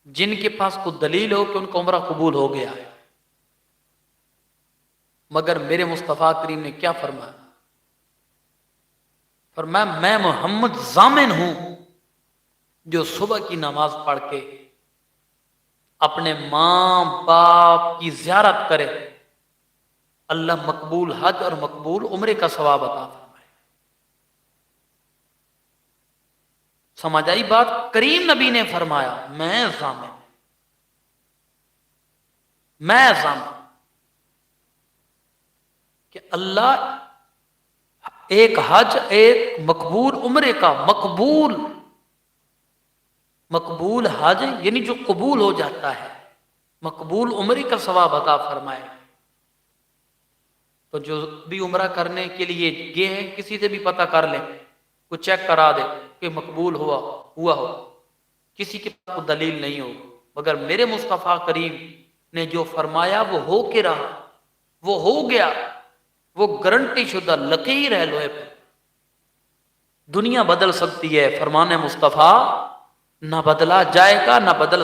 جن کے پاس کوئی دلیل ہو کہ ان کا عمرہ قبول ہو گیا ہے، مگر میرے مصطفیٰ کریم نے کیا فرمایا؟ فرمایا میں محمد ضامن ہوں جو صبح کی نماز پڑھ کے اپنے ماں باپ کی زیارت کرے، اللہ مقبول حج اور مقبول عمرے کا ثواب عطا فرمائے۔ سمجھ آئی بات؟ کریم نبی نے فرمایا میں ضامن، میں ضامن کہ اللہ ایک حج ایک مقبول عمرے کا مقبول حج یعنی جو قبول ہو جاتا ہے، مقبول عمرے کا ثواب عطا فرمائے۔ تو جو بھی عمرہ کرنے کے لیے گئے ہیں کسی سے بھی پتہ کر لیں، کوئی چیک کرا دے کہ مقبول ہوا ہو، کسی کے پاس کوئی دلیل نہیں ہو، مگر میرے مصطفیٰ کریم نے جو فرمایا وہ ہو کے رہا، وہ ہو گیا، وہ گارنٹی شدہ لکیر ہے لوہے پہ۔ دنیا بدل سکتی ہے، فرمان مصطفیٰ نہ بدلا جائے گا، نہ بدل